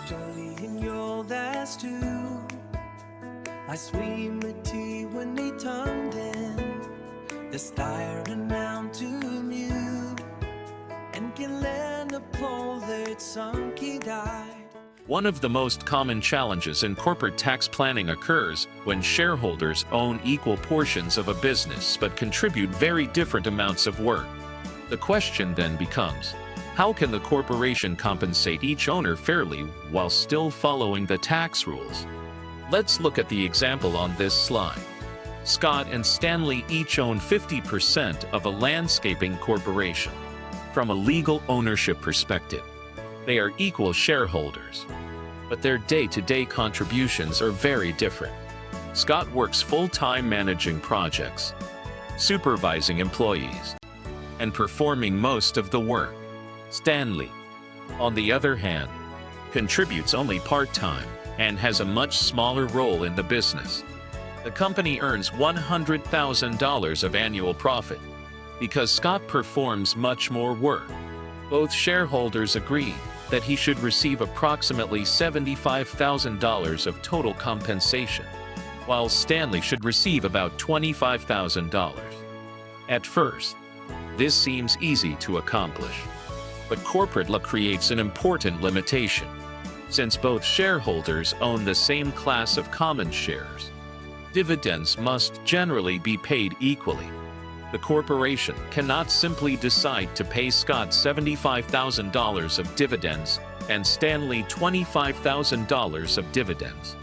journey and you're theirs too. I swim with tea when they turned in. The staring down to mute and can learn to pull that some key died. One of the most common challenges in corporate tax planning occurs when shareholders own equal portions of a business but contribute very different amounts of work. The question then becomes, how can the corporation compensate each owner fairly while still following the tax rules? Let's look at the example on this slide. Scott and Stanley each own 50% of a landscaping corporation. From a legal ownership perspective, they are equal shareholders, but their day-to-day contributions are very different. Scott works full-time managing projects, supervising employees, and performing most of the work. Stanley, on the other hand, contributes only part-time and has a much smaller role in the business. The company earns $100,000 of annual profit because Scott performs much more work. Both shareholders agree that he should receive approximately $75,000 of total compensation, while Stanley should receive about $25,000. At first, this seems easy to accomplish, but corporate law creates an important limitation. Since both shareholders own the same class of common shares, dividends must generally be paid equally. The corporation cannot simply decide to pay Scott $75,000 of dividends and Stanley $25,000 of dividends.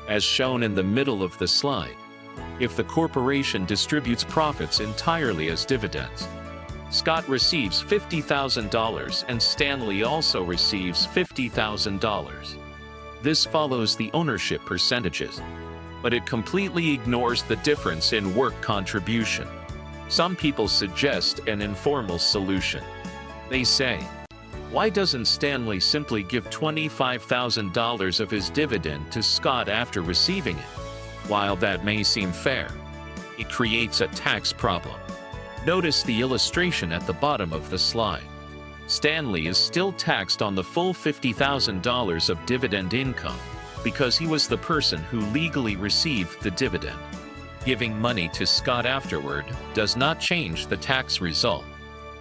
As shown in the middle of the slide, if the corporation distributes profits entirely as dividends, Scott receives $50,000 and Stanley also receives $50,000. This follows the ownership percentages, but it completely ignores the difference in work contribution. Some people suggest an informal solution. They say, why doesn't Stanley simply give $25,000 of his dividend to Scott after receiving it? While that may seem fair, it creates a tax problem. Notice the illustration at the bottom of the slide. Stanley is still taxed on the full $50,000 of dividend income because he was the person who legally received the dividend. Giving money to Scott afterward does not change the tax result.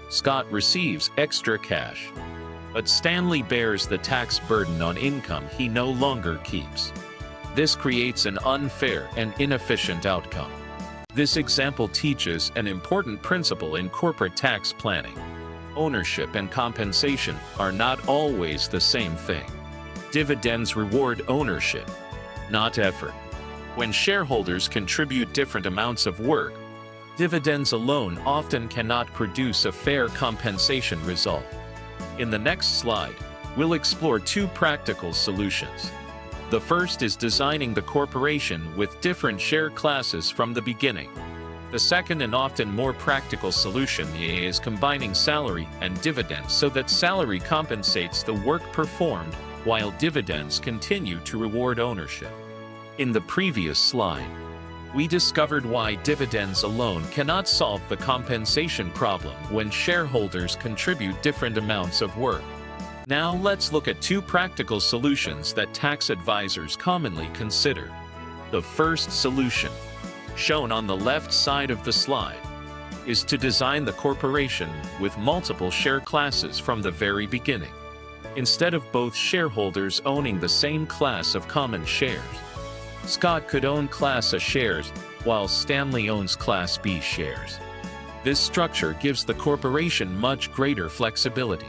Scott receives extra cash, but Stanley bears the tax burden on income he no longer keeps. This creates an unfair and inefficient outcome. This example teaches an important principle in corporate tax planning. Ownership and compensation are not always the same thing. Dividends reward ownership, not effort. When shareholders contribute different amounts of work, dividends alone often cannot produce a fair compensation result. In the next slide, we'll explore two practical solutions. The first is designing the corporation with different share classes from the beginning. The second and often more practical solution is combining salary and dividends so that salary compensates the work performed while dividends continue to reward ownership. In the previous slide, we discovered why dividends alone cannot solve the compensation problem when shareholders contribute different amounts of work. Now let's look at two practical solutions that tax advisors commonly consider. The first solution, shown on the left side of the slide, is to design the corporation with multiple share classes from the very beginning. Instead of both shareholders owning the same class of common shares, Scott could own Class A shares, while Stanley owns Class B shares. This structure gives the corporation much greater flexibility.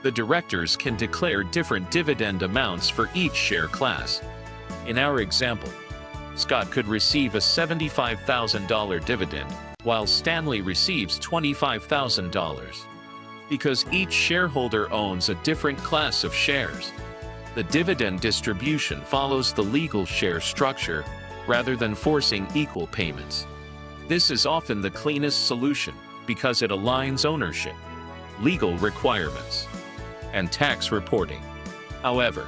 The directors can declare different dividend amounts for each share class. In our example, Scott could receive a $75,000 dividend, while Stanley receives $25,000. Because each shareholder owns a different class of shares, the dividend distribution follows the legal share structure rather than forcing equal payments. This is often the cleanest solution because it aligns ownership, legal requirements, and tax reporting. However,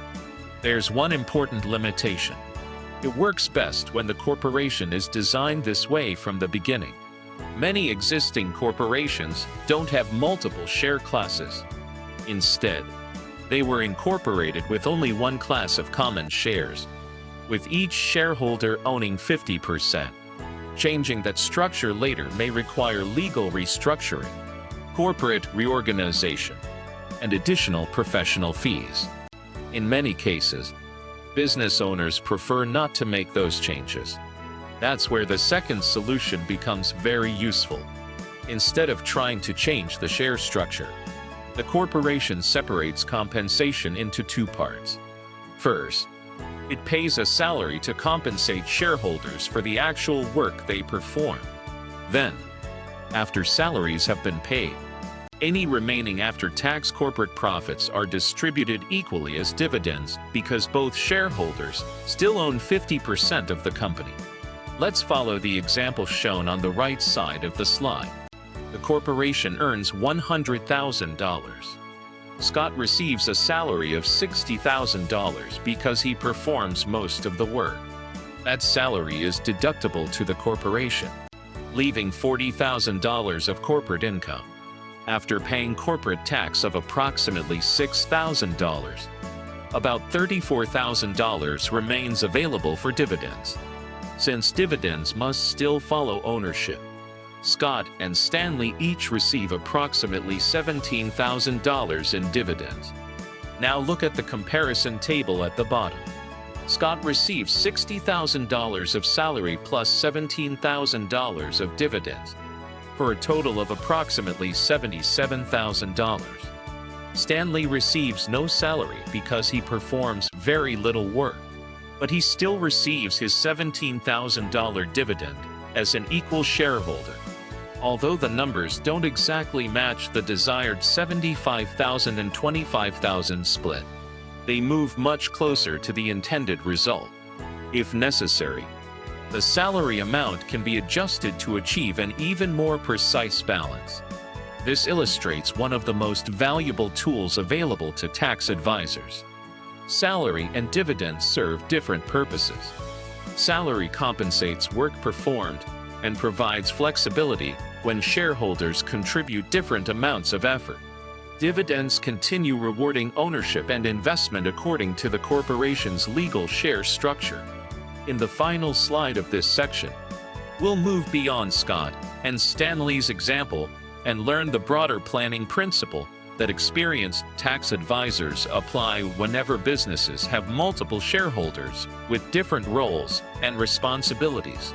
there's one important limitation. It works best when the corporation is designed this way from the beginning. Many existing corporations don't have multiple share classes. Instead, They were incorporated with only one class of common shares, with each shareholder owning 50%. Changing that structure later may require legal restructuring, corporate reorganization, and additional professional fees. In many cases, business owners prefer not to make those changes. That's where the second solution becomes very useful. Instead of trying to change the share structure, the corporation separates compensation into two parts. First, it pays a salary to compensate shareholders for the actual work they perform. Then, after salaries have been paid, any remaining after-tax corporate profits are distributed equally as dividends because both shareholders still own 50% of the company. Let's follow the example shown on the right side of the slide. The corporation earns $100,000. Scott receives a salary of $60,000 because he performs most of the work. That salary is deductible to the corporation, leaving $40,000 of corporate income. After paying corporate tax of approximately $6,000, about $34,000 remains available for dividends. Since dividends must still follow ownership, Scott and Stanley each receive approximately $17,000 in dividends. Now look at the comparison table at the bottom. Scott receives $60,000 of salary plus $17,000 of dividends, for a total of approximately $77,000. Stanley receives no salary because he performs very little work, but he still receives his $17,000 dividend as an equal shareholder. Although the numbers don't exactly match the desired 75,000 and 25,000 split, they move much closer to the intended result. If necessary, the salary amount can be adjusted to achieve an even more precise balance. This illustrates one of the most valuable tools available to tax advisors. Salary and dividends serve different purposes. Salary compensates work performed and provides flexibility when shareholders contribute different amounts of effort. Dividends continue rewarding ownership and investment according to the corporation's legal share structure. In the final slide of this section, we'll move beyond Scott and Stanley's example and learn the broader planning principle that experienced tax advisors apply whenever businesses have multiple shareholders with different roles and responsibilities.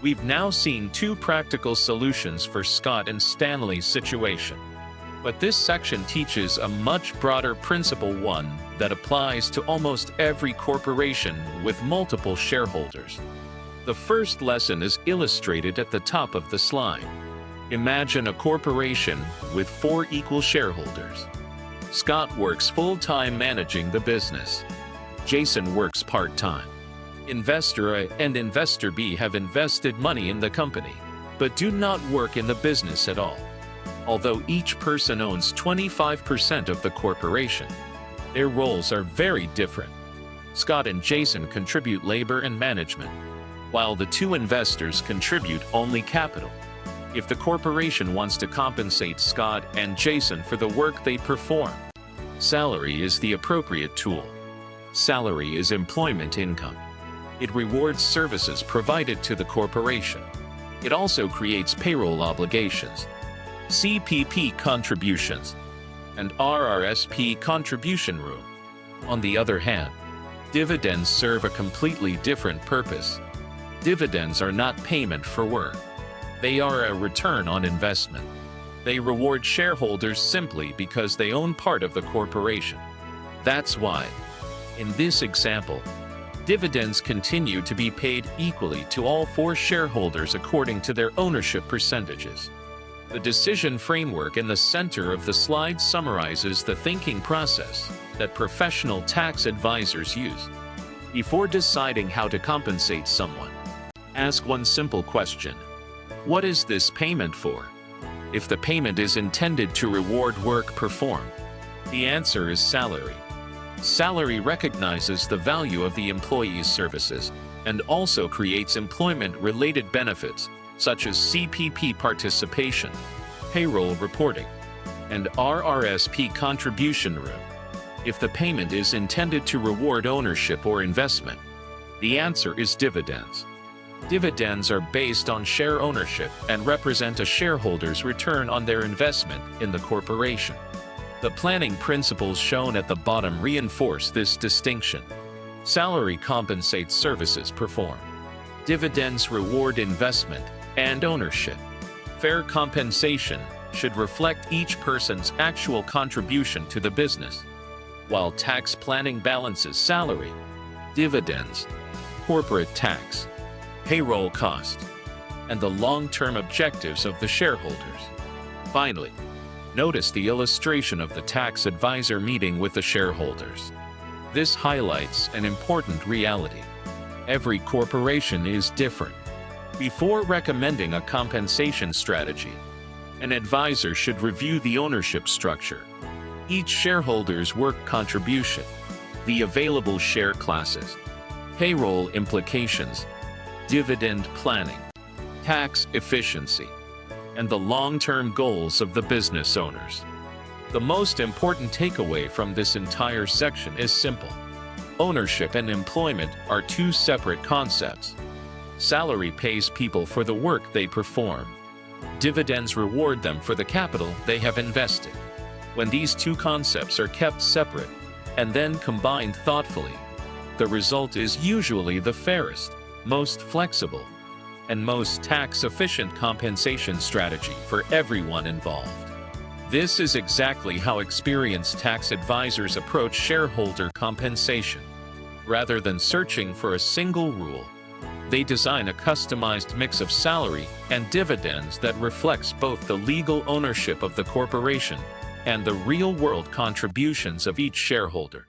We've now seen two practical solutions for Scott and Stanley's situation, but this section teaches a much broader principle, one that applies to almost every corporation with multiple shareholders. The first lesson is illustrated at the top of the slide. Imagine a corporation with 4 equal shareholders. Scott works full-time managing the business. Jason works part-time. Investor A and Investor B have invested money in the company, but do not work in the business at all. Although each person owns 25% of the corporation, their roles are very different. Scott and Jason contribute labor and management, while the two investors contribute only capital. If the corporation wants to compensate Scott and Jason for the work they perform, salary is the appropriate tool. Salary is employment income. It rewards services provided to the corporation. It also creates payroll obligations, CPP contributions, and RRSP contribution room. On the other hand, dividends serve a completely different purpose. Dividends are not payment for work. They are a return on investment. They reward shareholders simply because they own part of the corporation. That's why, in this example, dividends continue to be paid equally to all 4 shareholders according to their ownership percentages. The decision framework in the center of the slide summarizes the thinking process that professional tax advisors use. Before deciding how to compensate someone, ask one simple question: what is this payment for? If the payment is intended to reward work performed, the answer is salary. Salary recognizes the value of the employee's services and also creates employment-related benefits such as CPP participation, payroll reporting, and RRSP contribution room. if the payment is intended to reward ownership or investment? The answer is dividends. Dividends are based on share ownership and represent a shareholder's return on their investment in the corporation. The planning principles shown at the bottom reinforce this distinction. Salary compensates services performed. Dividends reward investment and ownership. Fair compensation should reflect each person's actual contribution to the business, while tax planning balances salary, dividends, corporate tax, payroll cost, and the long-term objectives of the shareholders. Finally, notice the illustration of the tax advisor meeting with the shareholders. This highlights an important reality. Every corporation is different. Before recommending a compensation strategy, an advisor should review the ownership structure, each shareholder's work contribution, the available share classes, payroll implications, dividend planning, tax efficiency, and the long-term goals of the business owners. The most important takeaway from this entire section is simple. Ownership and employment are two separate concepts. Salary pays people for the work they perform. Dividends reward them for the capital they have invested. When these two concepts are kept separate and then combined thoughtfully, the result is usually the fairest, most flexible, and most tax-efficient compensation strategy for everyone involved. This is exactly how experienced tax advisors approach shareholder compensation. Rather than searching for a single rule, they design a customized mix of salary and dividends that reflects both the legal ownership of the corporation and the real-world contributions of each shareholder.